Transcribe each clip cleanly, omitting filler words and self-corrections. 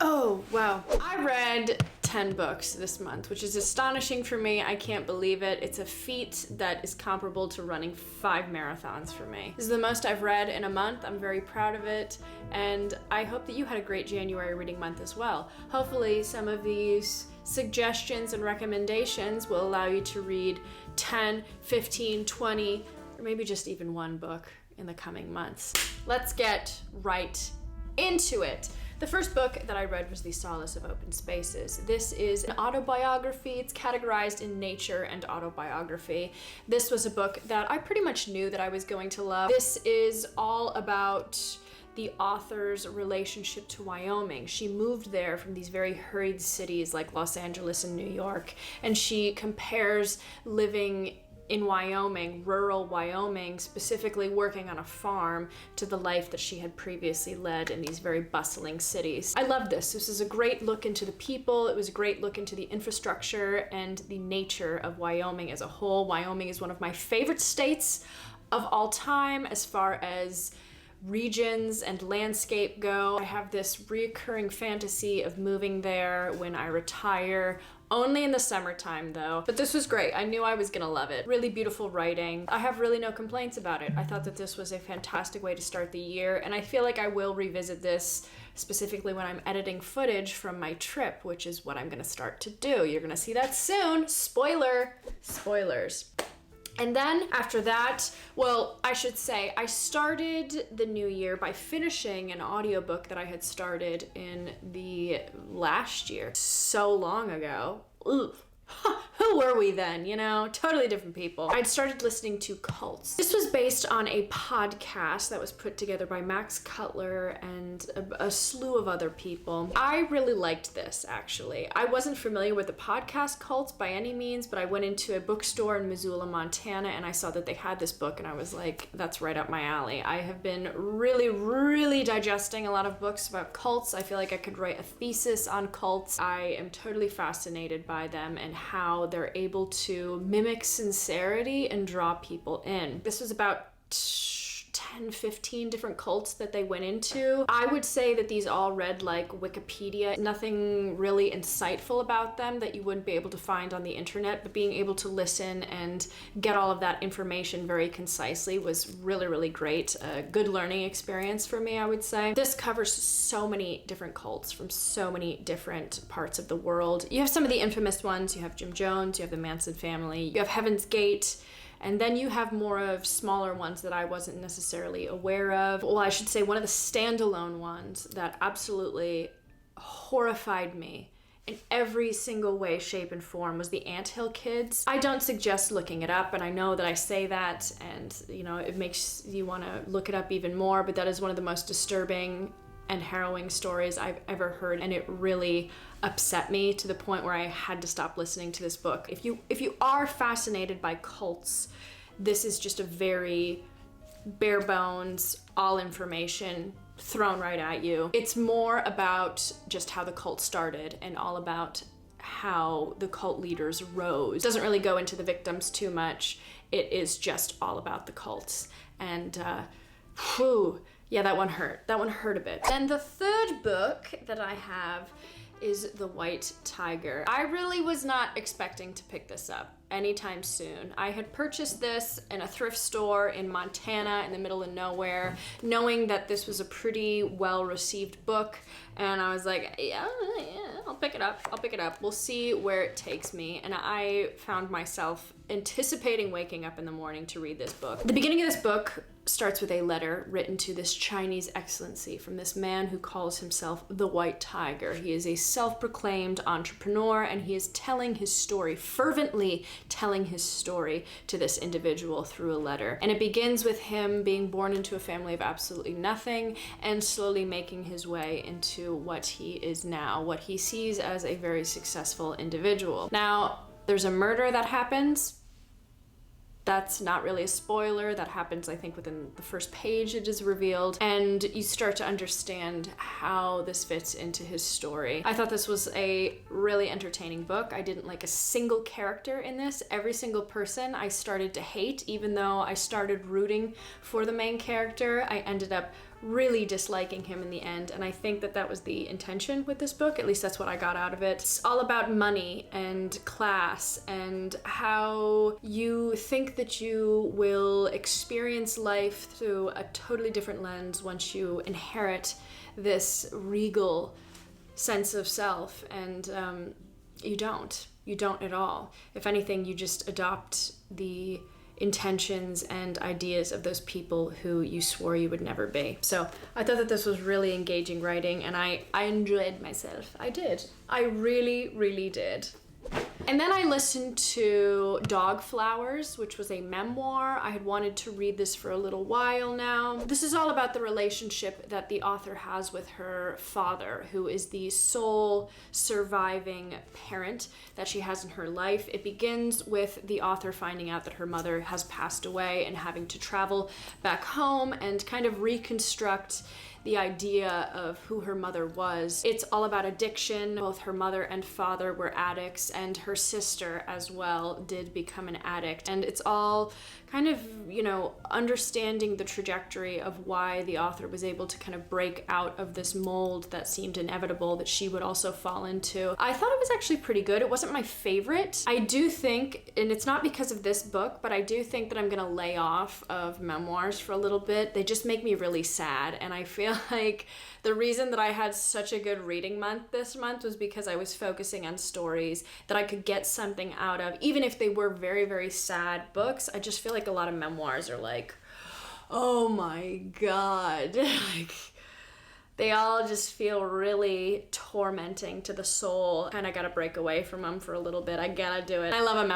Oh, wow. I read 10 books this month, which is astonishing for me. I can't believe it. It's a feat that is comparable to running 5 marathons for me. This is the most I've read in a month. I'm very proud of it, and I hope that you had a great January reading month as well. Hopefully some of these suggestions and recommendations will allow you to read 10, 15, 20, or maybe just even one book in the coming months. Let's get right into it. The first book that I read was The Solace of Open Spaces. This is an autobiography. It's categorized in nature and autobiography. This was a book that I pretty much knew that I was going to love. This is all about the author's relationship to Wyoming. She moved there from these very hurried cities like Los Angeles and New York, and she compares living in Wyoming, rural Wyoming, specifically working on a farm, to the life that she had previously led in these very bustling cities. I love this. This is a great look into the people. It was a great look into the infrastructure and the nature of Wyoming as a whole. Wyoming is one of my favorite states of all time as far as regions and landscape go. I have this reoccurring fantasy of moving there when I retire. Only in the summertime though. But this was great. I knew I was gonna love it. Really beautiful writing. I have really no complaints about it. I thought that this was a fantastic way to start the year, and I feel like I will revisit this specifically when I'm editing footage from my trip, which is what I'm gonna start to do. You're gonna see that soon. Spoiler! Spoilers. And then after that, well, I should say, I started the new year by finishing an audiobook that I had started in the last year, so long ago. Ooh. Who were we then? You know, totally different people. I'd started listening to Cults. This was based on a podcast that was put together by Max Cutler and a slew of other people. I really liked this, actually. I wasn't familiar with the podcast Cults by any means, but I went into a bookstore in Missoula, Montana, and I saw that they had this book, and I was like, that's right up my alley. I have been really digesting a lot of books about cults. I feel like I could write a thesis on cults. I am totally fascinated by them and how they're able to mimic sincerity and draw people in. This was about 10, 15 different cults that they went into. I would say that these all read like Wikipedia. Nothing really insightful about them that you wouldn't be able to find on the internet, but being able to listen and get all of that information very concisely was really great. A good learning experience for me, I would say. This covers so many different cults from so many different parts of the world. You have some of the infamous ones. You have Jim Jones, you have the Manson family, you have Heaven's Gate, and then you have more of smaller ones that I wasn't necessarily aware of. Well, I should say one of the standalone ones that absolutely horrified me in every single way, shape, and form was the Anthill Kids. I don't suggest looking it up, and I know that I say that, and you know, it makes you want to look it up even more, but that is one of the most disturbing and harrowing stories I've ever heard, and it really upset me to the point where I had to stop listening to this book. If you are fascinated by cults, this is just a very bare bones, all information thrown right at you. It's more about just how the cult started and all about how the cult leaders rose. It doesn't really go into the victims too much. It is just all about the cults. And yeah, that one hurt. That one hurt a bit. Then the third book that I have is The White Tiger. I really was not expecting to pick this up anytime soon. I had purchased this in a thrift store in Montana in the middle of nowhere, knowing that this was a pretty well-received book, and I was like, yeah, I'll pick it up. We'll see where it takes me. And I found myself anticipating waking up in the morning to read this book. The beginning of this book starts with a letter written to this Chinese excellency from this man who calls himself the White Tiger. He is a self-proclaimed entrepreneur, and he is telling his story, fervently telling his story to this individual through a letter. And it begins with him being born into a family of absolutely nothing and slowly making his way into what he is now, what he sees as a very successful individual. Now, there's a murder that happens. That's not really a spoiler. That happens, I think, within the first page it is revealed, and you start to understand how this fits into his story. I thought this was a really entertaining book. I didn't like a single character in this. Every single person I started to hate, even though I started rooting for the main character. I ended up really disliking him in the end. And I think that that was the intention with this book. At least that's what I got out of it. It's all about money and class and how you think that you will experience life through a totally different lens once you inherit this regal sense of self. And you don't at all. If anything, you just adopt the intentions and ideas of those people who you swore you would never be. So I thought that this was really engaging writing, and I enjoyed myself. I did. I really, really did. And then I listened to Dog Flowers, which was a memoir. I had wanted to read this for a little while now. This is all about the relationship that the author has with her father, who is the sole surviving parent that she has in her life. It begins with the author finding out that her mother has passed away and having to travel back home and kind of reconstruct the idea of who her mother was. It's all about addiction. Both her mother and father were addicts, and her sister as well did become an addict. And it's all kind of, you know, understanding the trajectory of why the author was able to kind of break out of this mold that seemed inevitable that she would also fall into. I thought it was actually pretty good. It wasn't my favorite. I do think, and it's not because of this book, but I do think that I'm gonna lay off of memoirs for a little bit. They just make me really sad, and I feel like the reason that I had such a good reading month this month was because I was focusing on stories that I could get something out of, even if they were very, very sad books. I just feel like a lot of memoirs are like, oh my God, like they all just feel really tormenting to the soul. Kind of gotta break away from them for a little bit. I gotta do it. I love a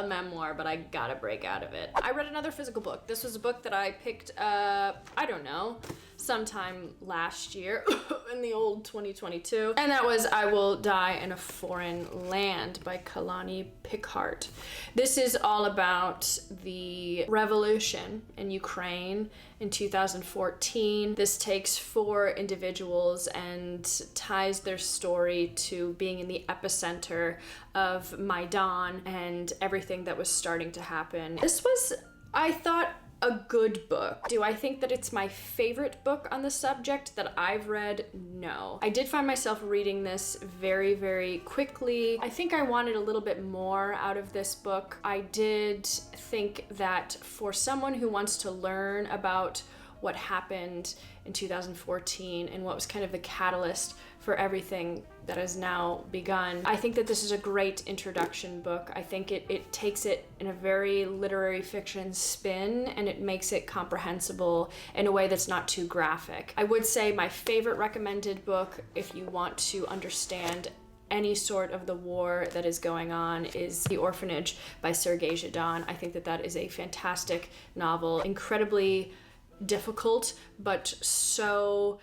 memoir, but I gotta break out of it. I read another physical book. This was a book that I picked up, I don't know, sometime last year in the old 2022. And that was I Will Die in a Foreign Land by Kalani Pickart. This is all about the revolution in Ukraine in 2014. This takes 4 individuals and ties their story to being in the epicenter of Maidan and everything that was starting to happen. This was, I thought, a good book. Do I think that it's my favorite book on the subject that I've read? No. I did find myself reading this very, very quickly. I think I wanted a little bit more out of this book. I did think that for someone who wants to learn about what happened in 2014 and what was kind of the catalyst for everything that has now begun, I think that this is a great introduction book. I think it takes it in a very literary fiction spin, and it makes it comprehensible in a way that's not too graphic. I would say my favorite recommended book, if you want to understand any sort of the war that is going on, is The Orphanage by Sergei Zhidane. I think that that is a fantastic novel, incredibly difficult, but so,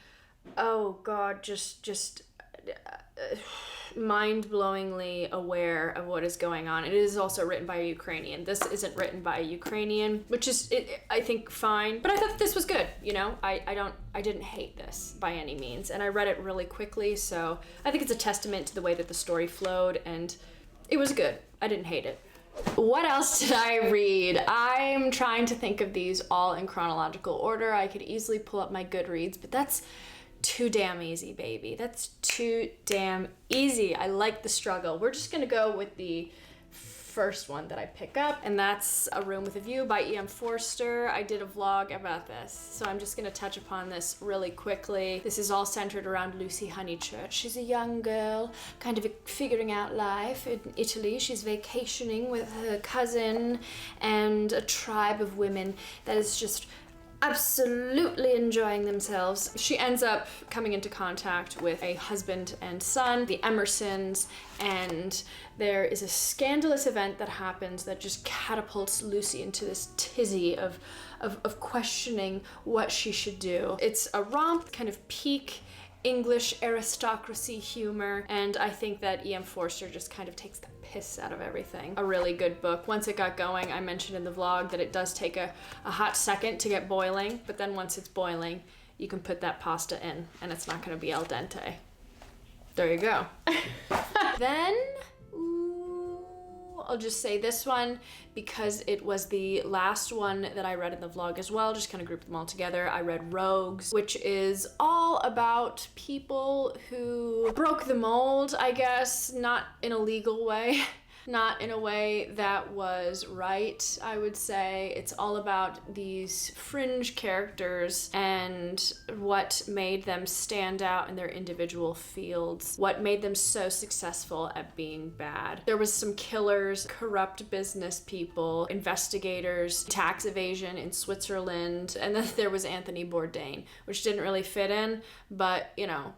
oh God, just mind-blowingly aware of what is going on. It is also written by a Ukrainian. This isn't written by a Ukrainian, which is, I think, fine. But I thought this was good, you know? I didn't hate this by any means, and I read it really quickly, so I think it's a testament to the way that the story flowed, and it was good. I didn't hate it. What else did I read? I'm trying to think of these all in chronological order. I could easily pull up my Goodreads, but that's too damn easy, baby. That's too damn easy. I like the struggle. We're just gonna go with the first one that I pick up, and that's A Room with a View by E.M. Forster. I did a vlog about this, so I'm just gonna touch upon this really quickly. This is all centered around Lucy Honeychurch. She's a young girl, kind of figuring out life in Italy. She's vacationing with her cousin and a tribe of women that is just absolutely enjoying themselves. She ends up coming into contact with a husband and son, the Emersons, and there is a scandalous event that happens that just catapults Lucy into this tizzy of questioning what she should do. It's a romp, kind of peak English aristocracy humor, and I think that E.M. Forster just kind of takes the piss out of everything. A really good book. Once it got going, I mentioned in the vlog that it does take a hot second to get boiling, but then once it's boiling, you can put that pasta in, and it's not gonna be al dente. There you go. Then, I'll just say this one because it was the last one that I read in the vlog as well. Just kind of grouped them all together. I read Rogues, which is all about people who broke the mold, I guess, not in a legal way. Not in a way that was right, I would say. It's all about these fringe characters and what made them stand out in their individual fields, what made them so successful at being bad. There was some killers, corrupt business people, investigators, tax evasion in Switzerland, and then there was Anthony Bourdain, which didn't really fit in, but you know,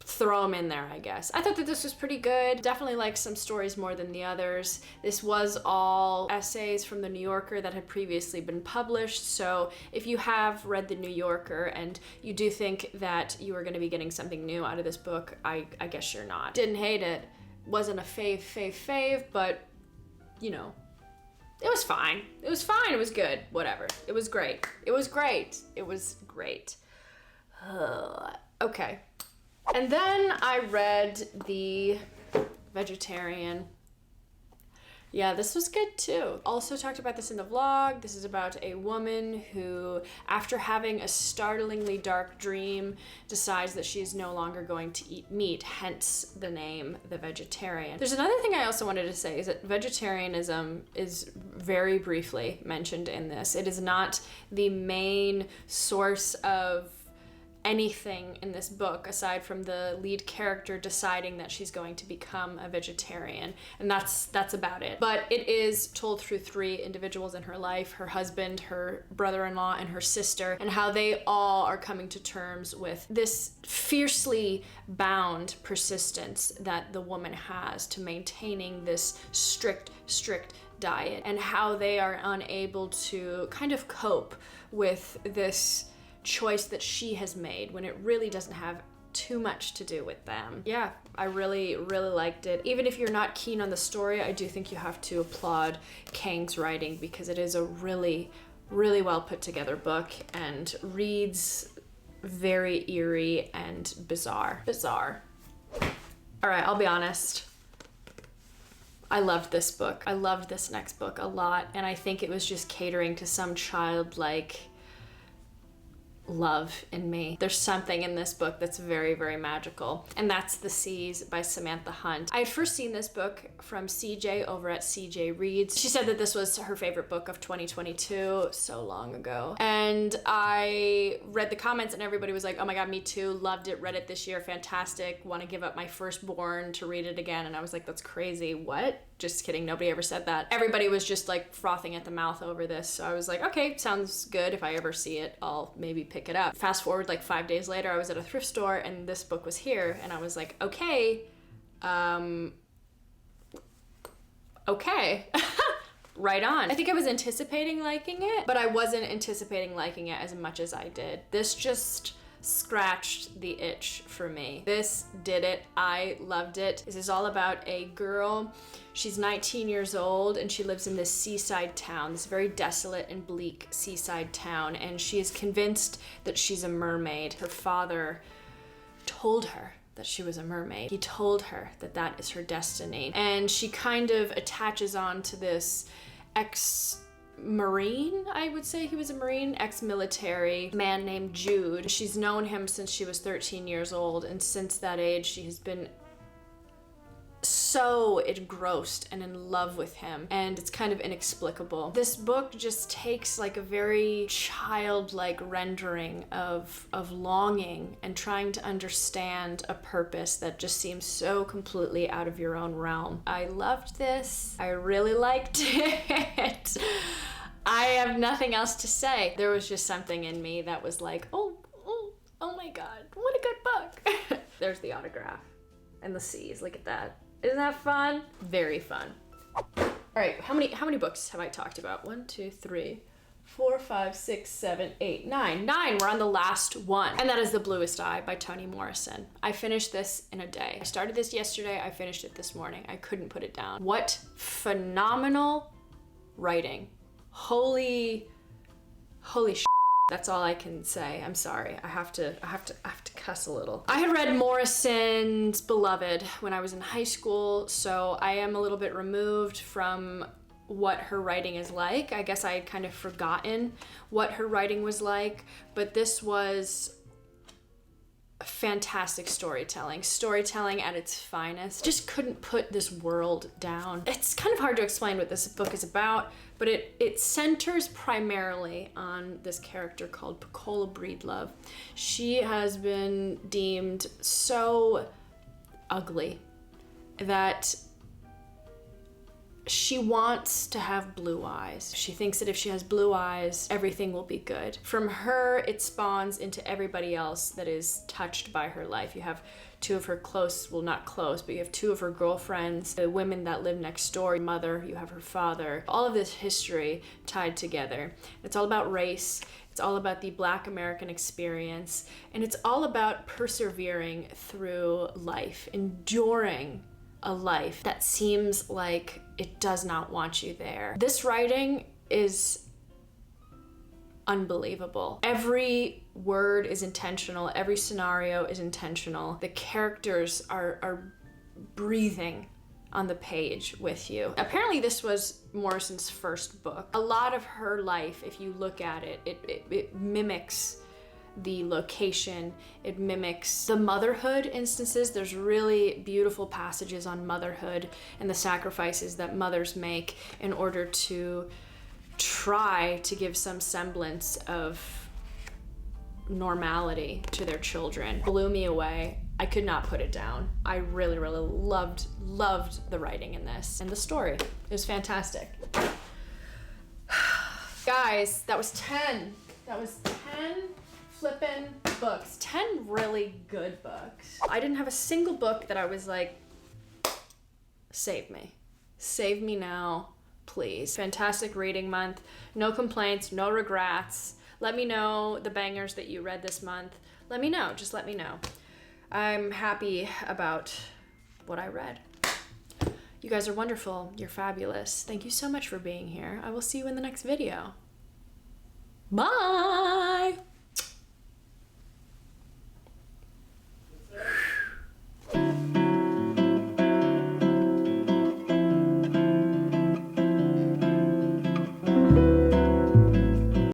throw them in there, I guess. I thought that this was pretty good. Definitely liked some stories more than the others. This was all essays from the New Yorker that had previously been published, so if you have read the New Yorker and you do think that you are going to be getting something new out of this book, I guess you're not. Didn't hate it. Wasn't a fave, but you know, it was fine. It was fine. It was good. Whatever. It was great. It was great. It was great. Okay. And then I read The Vegetarian. Yeah, this was good too. Also talked about this in the vlog. This is about a woman who, after having a startlingly dark dream, decides that she is no longer going to eat meat, hence the name The Vegetarian. There's another thing I also wanted to say is that vegetarianism is very briefly mentioned in this. It is not the main source of anything in this book aside from the lead character deciding that she's going to become a vegetarian, and that's about it. But it is told through three individuals in her life: her husband, her brother-in-law, and her sister, and how they all are coming to terms with this fiercely bound persistence that the woman has to maintaining this strict diet, and how they are unable to kind of cope with this choice that she has made when it really doesn't have too much to do with them. Yeah, I really liked it. Even if you're not keen on the story, I do think you have to applaud Kang's writing because it is a really well put together book and reads very eerie and bizarre. All right, I'll be honest. I loved this book. I loved this next book a lot, and I think it was just catering to some childlike love in me. There's something in this book that's very magical, and that's The Seas by Samantha Hunt. I had first seen this book from CJ over at CJ Reads. She said that this was her favorite book of 2022 so long ago, and I read the comments and everybody was like, oh my god, me too, loved it, read it this year, fantastic, want to give up my firstborn to read it again. And I was like, that's crazy. What? Just kidding, nobody ever said that. Everybody was just like frothing at the mouth over this, so I was like, okay, sounds good. If I ever see it, I'll maybe pick it up. Fast forward like 5 days later, I was at a thrift store and this book was here, and I was like, okay, right on. I think I was anticipating liking it, but I wasn't anticipating liking it as much as I did. This just scratched the itch for me. This did it. I loved it. This is all about a girl. She's 19 years old and she lives in this seaside town, this very desolate and bleak seaside town, and she is convinced that she's a mermaid. Her father told her that she was a mermaid. He told her that that is her destiny, and she kind of attaches on to this ex-Marine, I would say he was a Marine, ex-military man named Jude. She's known him since she was 13 years old, and since that age she has been so engrossed and in love with him, and it's kind of inexplicable. This book just takes like a very childlike rendering of longing and trying to understand a purpose that just seems so completely out of your own realm. I loved this. I really liked it. I have nothing else to say. There was just something in me that was like, oh my god, what a good book. There's the autograph and the seas. Look at that. Isn't that fun? Very fun. All right, how many books have I talked about? 1, 2, 3, 4, 5, 6, 7, 8, 9. 9, we're on the last one. And that is The Bluest Eye by Toni Morrison. I finished this in a day. I started this yesterday, I finished it this morning. I couldn't put it down. What phenomenal writing. Holy shit. That's all I can say. I'm sorry. I have to cuss a little. I had read Morrison's Beloved when I was in high school, so I am a little bit removed from what her writing is like. I guess I had kind of forgotten what her writing was like, but this was fantastic storytelling at its finest. Just couldn't put this world down. It's kind of hard to explain what this book is about, but it centers primarily on this character called Pecola Breedlove. She has been deemed so ugly that she wants to have blue eyes. She thinks that if she has blue eyes, everything will be good. From her, it spawns into everybody else that is touched by her life. You have two of her close, well, not close, but you have two of her girlfriends, the women that live next door, mother, you have her father. All of this history tied together. It's all about race. It's all about the Black American experience. And it's all about persevering through life, enduring a life that seems like it does not want you there. This writing is unbelievable. Every word is intentional. Every scenario is intentional. The characters are breathing on the page with you. Apparently this was Morrison's first book. A lot of her life, if you look at it, it mimics the location, it mimics the motherhood instances. There's really beautiful passages on motherhood and the sacrifices that mothers make in order to try to give some semblance of normality to their children. Blew me away. I could not put it down. I really, really loved the writing in this. And the story. It was fantastic. Guys, that was 10. That was 10 flippin' books. 10 really good books. I didn't have a single book that I was like, save me. Save me now, please. Fantastic reading month. No complaints, no regrets. Let me know the bangers that you read this month. Let me know, just let me know. I'm happy about what I read. You guys are wonderful. You're fabulous. Thank you so much for being here. I will see you in the next video. Bye!